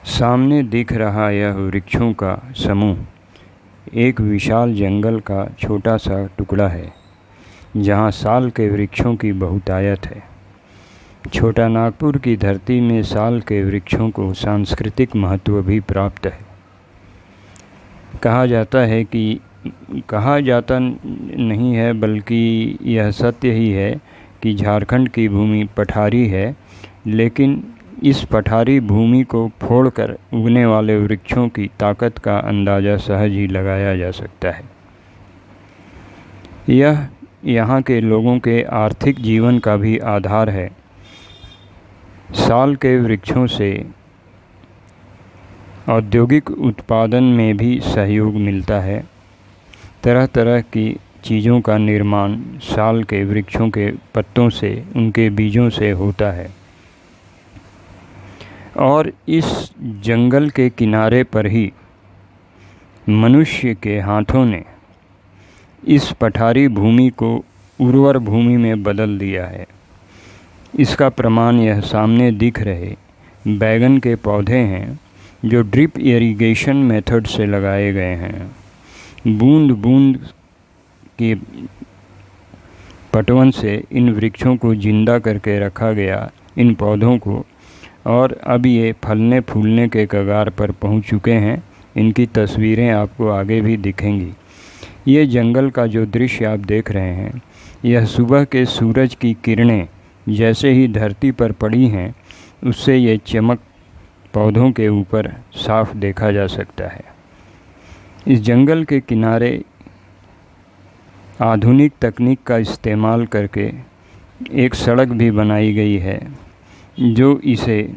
सामने दिख रहा यह वृक्षों का समूह एक विशाल जंगल का छोटा सा टुकड़ा है, जहाँ साल के वृक्षों की बहुतायत है। छोटा नागपुर की धरती में साल के वृक्षों को सांस्कृतिक महत्व भी प्राप्त है। कहा जाता नहीं है, बल्कि यह सत्य ही है कि झारखंड की भूमि पठारी है, लेकिन इस पठारी भूमि को फोड़कर उगने वाले वृक्षों की ताकत का अंदाज़ा सहज ही लगाया जा सकता है। यह यहाँ के लोगों के आर्थिक जीवन का भी आधार है। साल के वृक्षों से औद्योगिक उत्पादन में भी सहयोग मिलता है। तरह तरह की चीज़ों का निर्माण साल के वृक्षों के पत्तों से, उनके बीजों से होता है। और इस जंगल के किनारे पर ही मनुष्य के हाथों ने इस पठारी भूमि को उर्वर भूमि में बदल दिया है। इसका प्रमाण यह सामने दिख रहे बैगन के पौधे हैं, जो ड्रिप इरिगेशन मेथड से लगाए गए हैं। बूंद बूंद के पटवन से इन वृक्षों को जिंदा करके रखा गया, इन पौधों को, और अब ये फलने फूलने के कगार पर पहुंच चुके हैं। इनकी तस्वीरें आपको आगे भी दिखेंगी। ये जंगल का जो दृश्य आप देख रहे हैं, यह सुबह के सूरज की किरणें जैसे ही धरती पर पड़ी हैं, उससे ये चमक पौधों के ऊपर साफ देखा जा सकता है। इस जंगल के किनारे आधुनिक तकनीक का इस्तेमाल करके एक सड़क भी बनाई गई है, जो इसे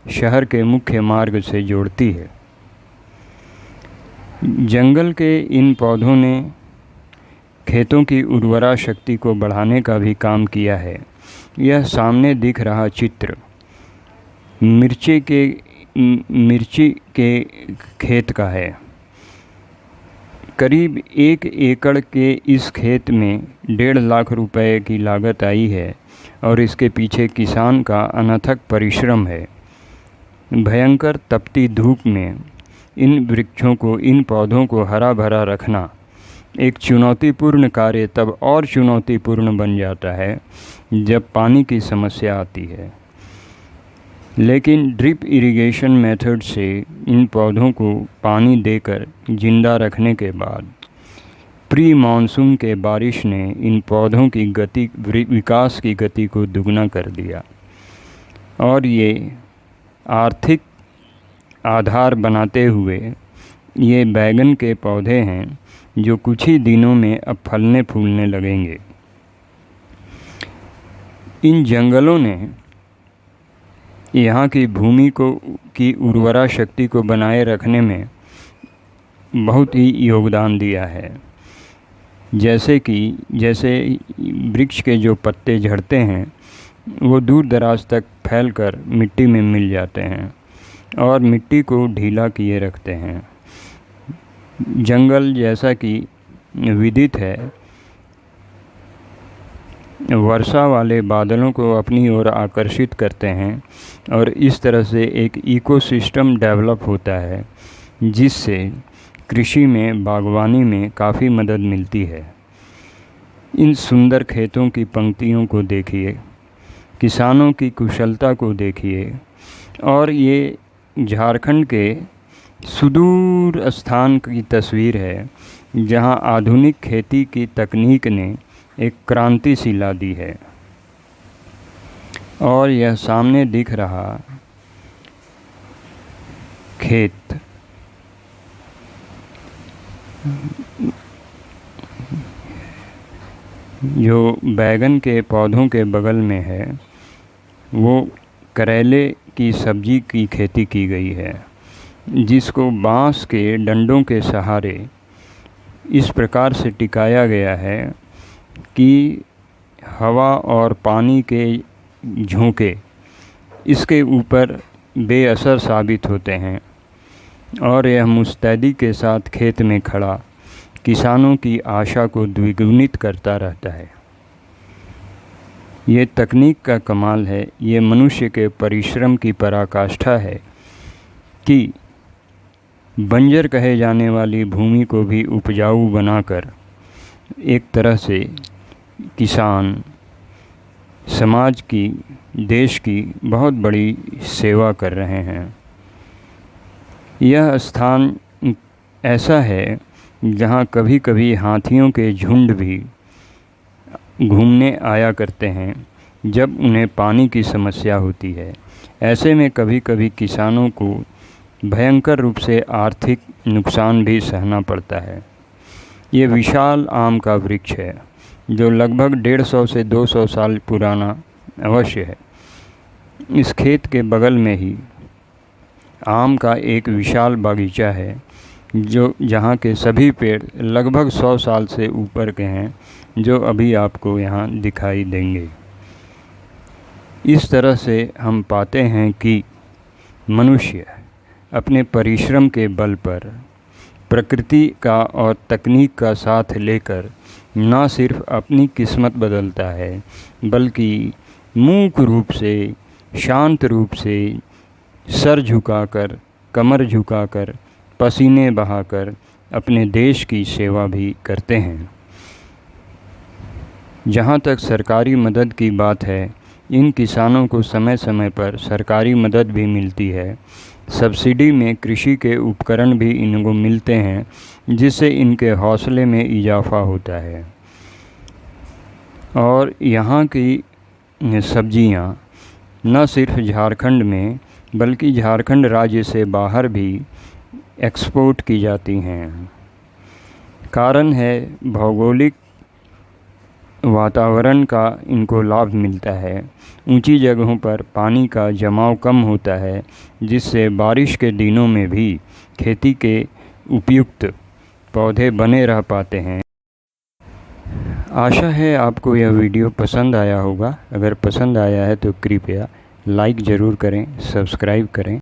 शहर के मुख्य मार्ग से जोड़ती है। जंगल के इन पौधों ने खेतों की उर्वरा शक्ति को बढ़ाने का भी काम किया है। यह सामने दिख रहा चित्र मिर्ची के खेत का है। करीब 1 एकड़ के इस खेत में 1.5 लाख रुपए की लागत आई है, और इसके पीछे किसान का अनथक परिश्रम है। भयंकर तपती धूप में इन वृक्षों को, इन पौधों को हरा भरा रखना एक चुनौतीपूर्ण कार्य तब और चुनौतीपूर्ण बन जाता है जब पानी की समस्या आती है। लेकिन ड्रिप इरिगेशन मेथड से इन पौधों को पानी देकर जिंदा रखने के बाद प्री मानसून के बारिश ने इन पौधों की विकास की गति को दुगना कर दिया, और ये आर्थिक आधार बनाते हुए ये बैगन के पौधे हैं, जो कुछ ही दिनों में अब फलने फूलने लगेंगे। इन जंगलों ने यहाँ की भूमि की उर्वरा शक्ति को बनाए रखने में बहुत ही योगदान दिया है। जैसे वृक्ष के जो पत्ते झड़ते हैं, वो दूर दराज तक फैलकर मिट्टी में मिल जाते हैं और मिट्टी को ढीला किए रखते हैं। जंगल, जैसा कि विदित है, वर्षा वाले बादलों को अपनी ओर आकर्षित करते हैं, और इस तरह से एक इकोसिस्टम डेवलप होता है, जिससे कृषि में, बागवानी में काफ़ी मदद मिलती है। इन सुंदर खेतों की पंक्तियों को देखिए, किसानों की कुशलता को देखिए, और ये झारखंड के सुदूर स्थान की तस्वीर है, जहां आधुनिक खेती की तकनीक ने एक क्रांति सी ला दी है। और यह सामने दिख रहा खेत जो बैगन के पौधों के बगल में है, वो करेले की सब्जी की खेती की गई है, जिसको बांस के डंडों के सहारे इस प्रकार से टिकाया गया है कि हवा और पानी के झोंके इसके ऊपर बेअसर साबित होते हैं, और यह मुस्तैदी के साथ खेत में खड़ा किसानों की आशा को द्विगुणित करता रहता है। ये तकनीक का कमाल है, ये मनुष्य के परिश्रम की पराकाष्ठा है। कि बंजर कहे जाने वाली भूमि को भी उपजाऊ बनाकर एक तरह से किसान समाज की, देश की बहुत बड़ी सेवा कर रहे हैं। यह स्थान ऐसा है जहाँ कभी कभी हाथियों के झुंड भी घूमने आया करते हैं जब उन्हें पानी की समस्या होती है। ऐसे में कभी कभी किसानों को भयंकर रूप से आर्थिक नुकसान भी सहना पड़ता है। ये विशाल आम का वृक्ष है जो लगभग 150 से 200 साल पुराना अवश्य है। इस खेत के बगल में ही आम का एक विशाल बागीचा है जो जहाँ के सभी पेड़ लगभग 100 साल से ऊपर के हैं, जो अभी आपको यहाँ दिखाई देंगे। इस तरह से हम पाते हैं कि मनुष्य अपने परिश्रम के बल पर प्रकृति का और तकनीक का साथ लेकर न सिर्फ अपनी किस्मत बदलता है, बल्कि मूक रूप से, शांत रूप से, सर झुकाकर, कमर झुकाकर, पसीने बहाकर अपने देश की सेवा भी करते हैं। जहाँ तक सरकारी मदद की बात है, इन किसानों को समय समय पर सरकारी मदद भी मिलती है। सब्सिडी में कृषि के उपकरण भी इनको मिलते हैं, जिससे इनके हौसले में इजाफा होता है। और यहाँ की सब्जियाँ न सिर्फ झारखंड में बल्कि झारखंड राज्य से बाहर भी एक्सपोर्ट की जाती हैं। कारण है भौगोलिक वातावरण का इनको लाभ मिलता है। ऊंची जगहों पर पानी का जमाव कम होता है, जिससे बारिश के दिनों में भी खेती के उपयुक्त पौधे बने रह पाते हैं। आशा है आपको यह वीडियो पसंद आया होगा। अगर पसंद आया है तो कृपया लाइक ज़रूर करें, सब्सक्राइब करें।